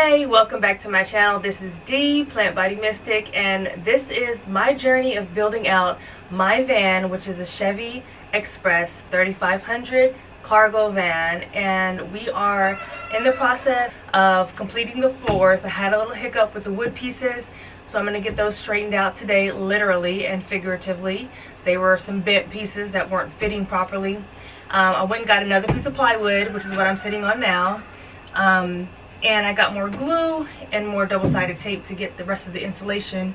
Hey, welcome back to my channel. This is Dee, Plant Body Mystic, and this is my journey of building out my van, which is a Chevy Express 3500 cargo van, and we are in the process of completing the floors. I had a little hiccup with the wood pieces, so I'm going to get those straightened out today, literally and figuratively. They were some bent pieces that weren't fitting properly. I went and got another piece of plywood, which is what I'm sitting on now. And I got more glue and more double-sided tape to get the rest of the insulation.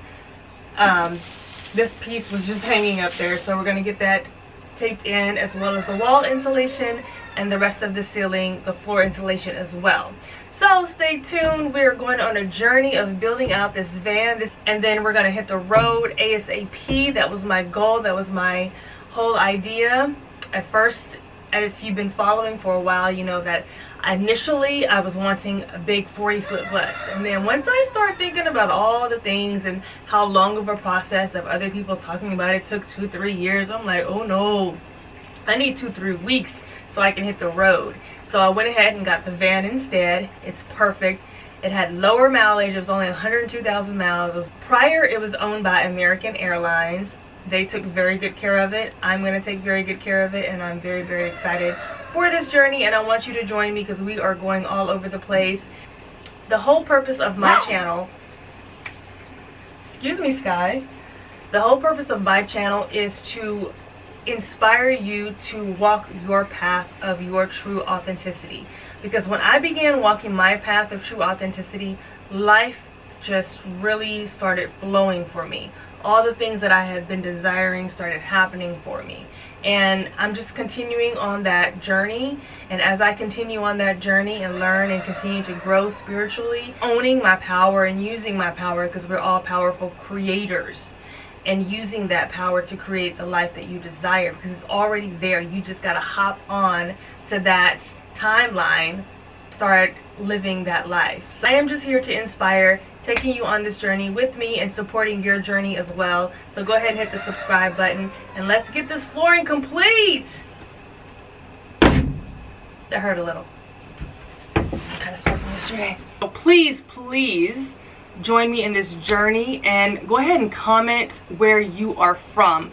This piece was just hanging up there, so we're going to get that taped in, as well as the wall insulation and the rest of the ceiling, the floor insulation as well. So stay tuned. We're going on a journey of building out this van, and then we're going to hit the road ASAP. That was my goal. That was my whole idea. At first, if you've been following for a while, you know that initially I was wanting a big 40-foot bus, and then once I start thinking about all the things and how long of a process of other people talking about it took 2-3 years, I'm like, oh no, I need 2-3 weeks so I can hit the road. So I went ahead and got the van instead. It's perfect. It had lower mileage. It was only 102,000 miles. Prior, it was owned by American Airlines. They took very good care of it. I'm going to take very good care of it, and I'm very, very excited for this journey, and I want you to join me because we are going all over the place. The whole purpose of my channel, excuse me, Sky, the whole purpose of my channel is to inspire you to walk your path of your true authenticity. Because when I began walking my path of true authenticity, life just really started flowing for me. All the things that I had been desiring started happening for me. And I'm just continuing on that journey, and as I continue on that journey and learn and continue to grow spiritually, owning my power and using my power, because we're all powerful creators, and using that power to create the life that you desire, because it's already there. You just got to hop on to that timeline, start living that life. So I am just here to inspire, taking you on this journey with me and supporting your journey as well. So go ahead and hit the subscribe button, and let's get this flooring complete. That hurt a little. I'm kind of sore from yesterday. So please join me in this journey, and go ahead and comment where you are from.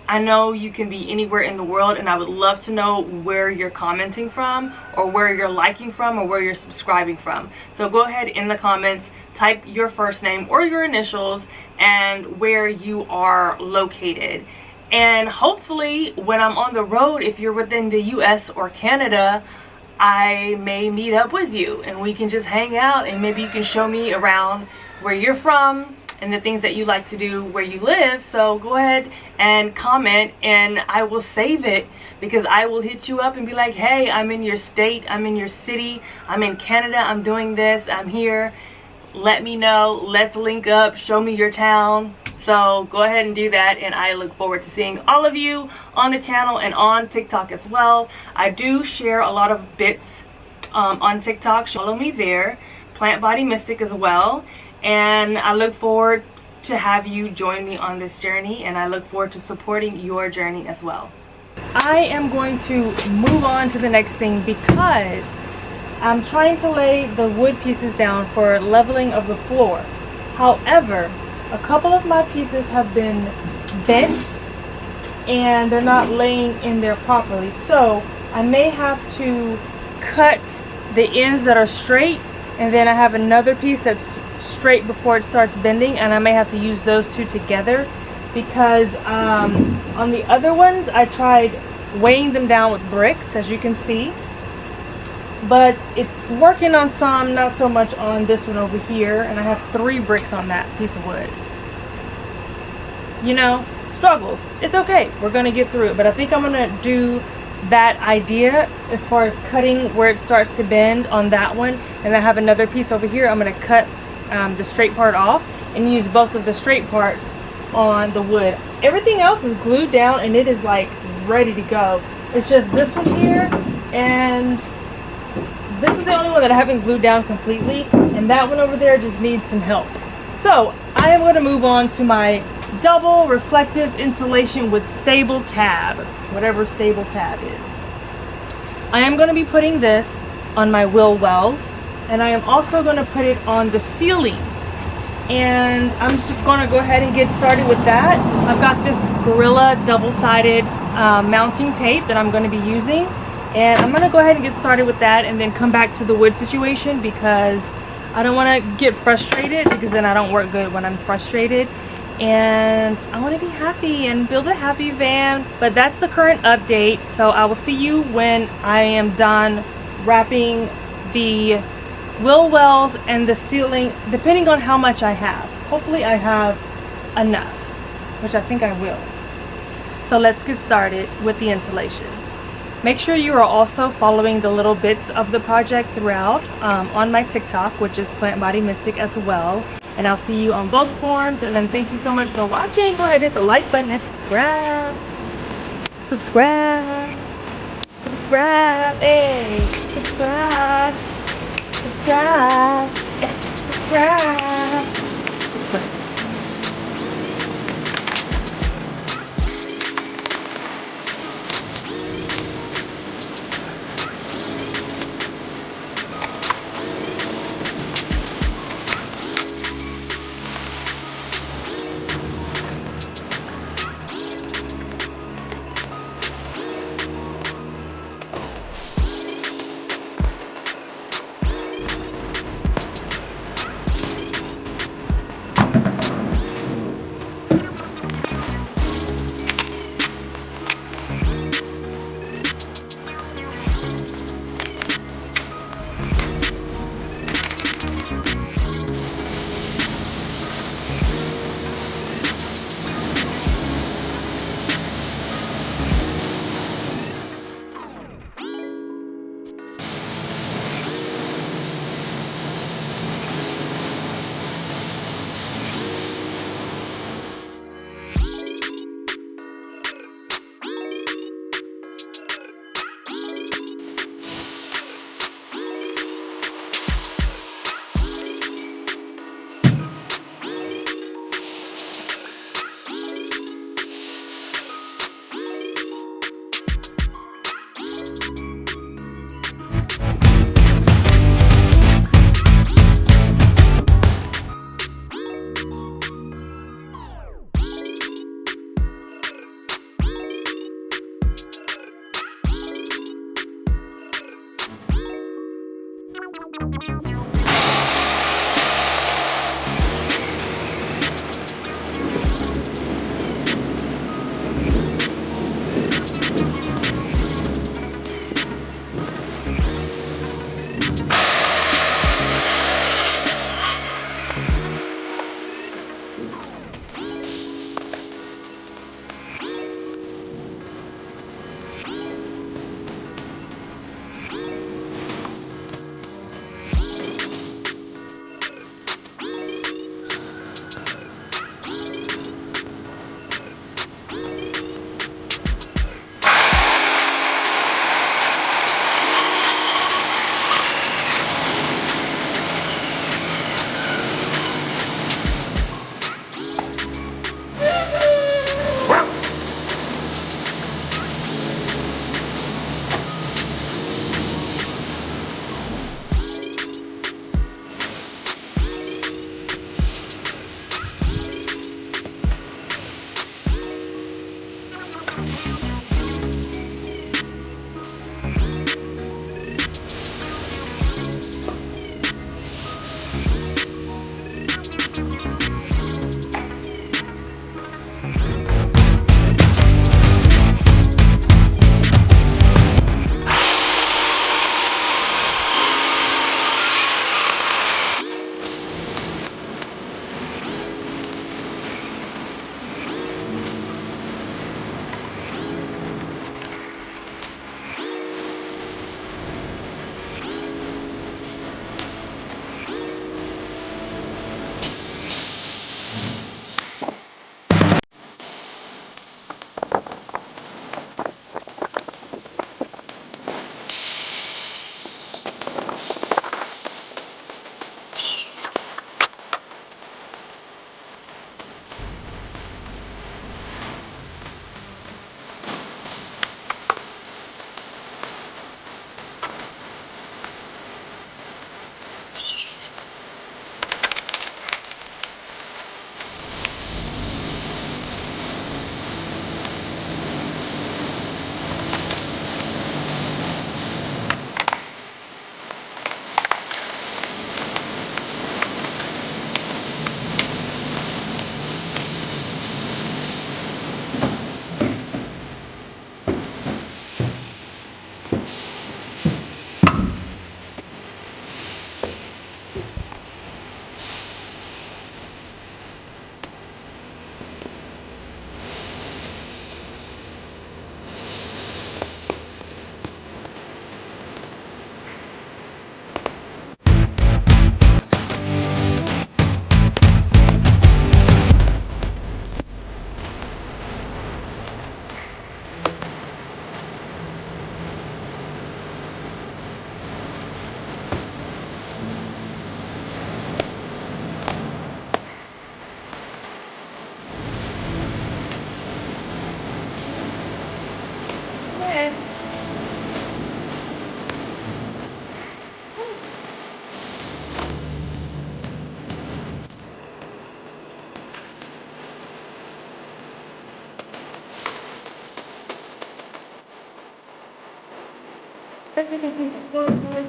I know you can be anywhere in the world, and I would love to know where you're commenting from, or where you're liking from, or where you're subscribing from. So go ahead in the comments, type your first name or your initials and where you are located. And hopefully when I'm on the road, if you're within the US or Canada, I may meet up with you and we can just hang out, and maybe you can show me around where you're from and the things that you like to do where you live. So go ahead and comment, and I will save it, because I will hit you up and be like, hey, I'm in your state, I'm in your city, I'm in Canada, I'm doing this, I'm here. Let me know, let's link up, show me your town. So go ahead and do that, and I look forward to seeing all of you on the channel and on TikTok as well. I do share a lot of bits on TikTok. Follow me there, Plant Body Mystic as well. And I look forward to have you join me on this journey, and I look forward to supporting your journey as well. I am going to move on to the next thing, because I'm trying to lay the wood pieces down for leveling of the floor. However, a couple of my pieces have been bent and they're not laying in there properly. So I may have to cut the ends that are straight, and then I have another piece that's straight before it starts bending, and I may have to use those two together, because on the other ones I tried weighing them down with bricks, as you can see, but it's working on some, not so much on this one over here, and I have 3 bricks on that piece of wood. You know, struggles. It's okay, we're gonna get through it. But I think I'm gonna do that idea as far as cutting where it starts to bend on that one, and I have another piece over here. I'm gonna cut the straight part off and use both of the straight parts on the wood. Everything else is glued down, and it is like ready to go. It's just this one here, and this is the only one that I haven't glued down completely, and that one over there just needs some help. So I am going to move on to my double reflective insulation with stable tab, whatever stable tab is. I am going to be putting this on my wheel wells, and I am also going to put it on the ceiling. And I'm just going to go ahead and get started with that. I've got this Gorilla double-sided mounting tape that I'm going to be using, and I'm going to go ahead and get started with that and then come back to the wood situation, because I don't want to get frustrated, because then I don't work good when I'm frustrated. And I want to be happy and build a happy van. But that's the current update, so I will see you when I am done wrapping the wheel wells and the ceiling, depending on how much I have. Hopefully I have enough, which I think I will. So let's get started with the installation. Make sure you are also following the little bits of the project throughout on my TikTok, which is Plant Body Mystic as well. And I'll see you on both forms. And then thank you so much for watching. Go ahead and hit the like button and subscribe. Subscribe. Subscribe. Hey. Subscribe. Subscribe. Subscribe. Subscribe. ahead.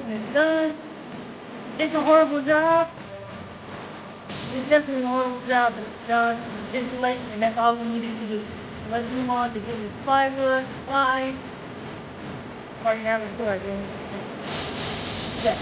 It's done. It's a horrible job. It's definitely a horrible job, but it's done. Insulation, and that's all we needed to do. Let's move on to get this plywood, line. Already have it good, yeah.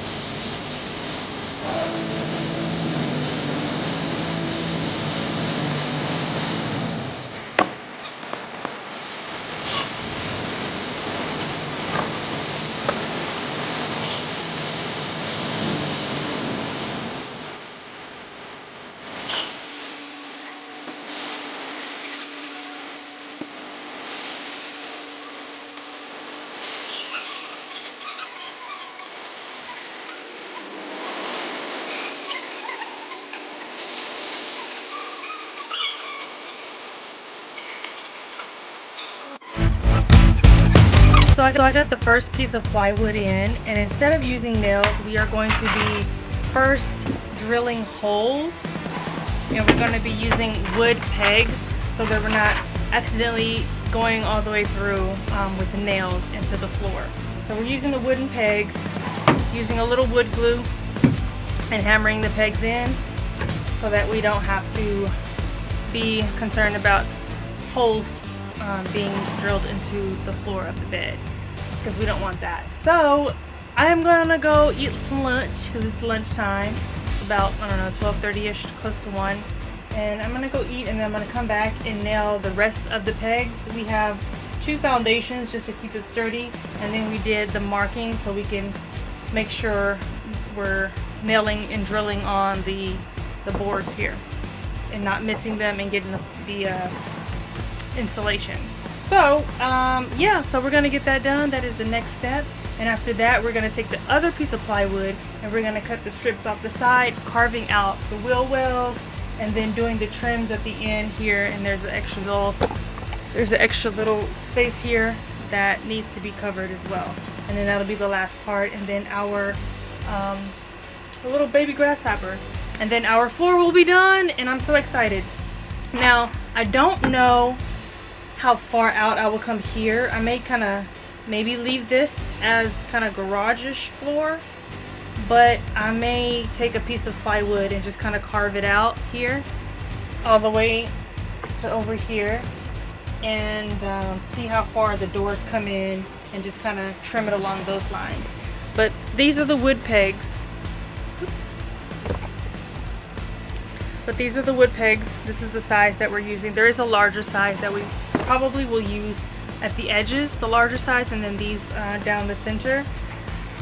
So I got the first piece of plywood in, and instead of using nails, we are going to be first drilling holes, and we're going to be using wood pegs so that we're not accidentally going all the way through with the nails into the floor. So we're using the wooden pegs, using a little wood glue, and hammering the pegs in so that we don't have to be concerned about holes being drilled into the floor of the bed, because we don't want that. So I am gonna go eat some lunch because it's lunchtime. It's about, I don't know, 12:30ish, close to 1. And I'm gonna go eat, and then I'm gonna come back and nail the rest of the pegs. We have 2 foundations just to keep it sturdy, and then we did the marking so we can make sure we're nailing and drilling on the boards here and not missing them and getting the insulation. So yeah, so we're gonna get that done. That is the next step. And after that, we're gonna take the other piece of plywood and we're gonna cut the strips off the side, carving out the wheel wells, and then doing the trims at the end here. And there's an extra little space here that needs to be covered as well. And then that'll be the last part. And then our little baby grasshopper. And then our floor will be done, and I'm so excited. Now, I don't know how far out I will come here. I may kind of maybe leave this as kind of garage-ish floor, but I may take a piece of plywood and just kind of carve it out here all the way to over here, and see how far the doors come in and just kind of trim it along those lines. But these are the wood pegs. Oops. But these are the wood pegs. This is the size that we're using. There is a larger size that we probably will use at the edges, the larger size, and then these down the center.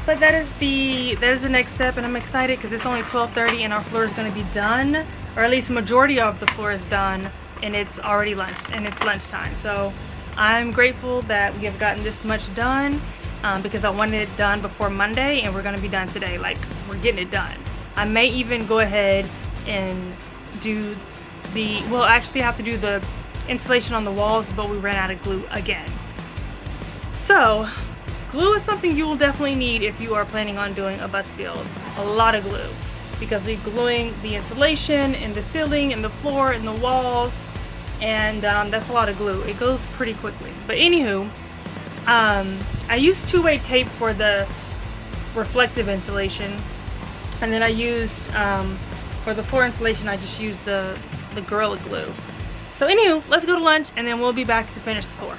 But that is the next step, and I'm excited because it's only 12:30 and our floor is going to be done, or at least the majority of the floor is done, and it's already lunchtime. So I'm grateful that we have gotten this much done because I wanted it done before Monday, and we're going to be done today. Like, we're getting it done. I may even go ahead and do we'll actually have to do the insulation on the walls, but we ran out of glue again. So glue is something you will definitely need if you are planning on doing a bus build. A lot of glue, because we're gluing the insulation and the ceiling and the floor and the walls, and that's a lot of glue. It goes pretty quickly. But anywho, I used 2-way tape for the reflective insulation, and then I used for the floor insulation I just used the Gorilla Glue. So anywho, let's go to lunch and then we'll be back to finish the floor.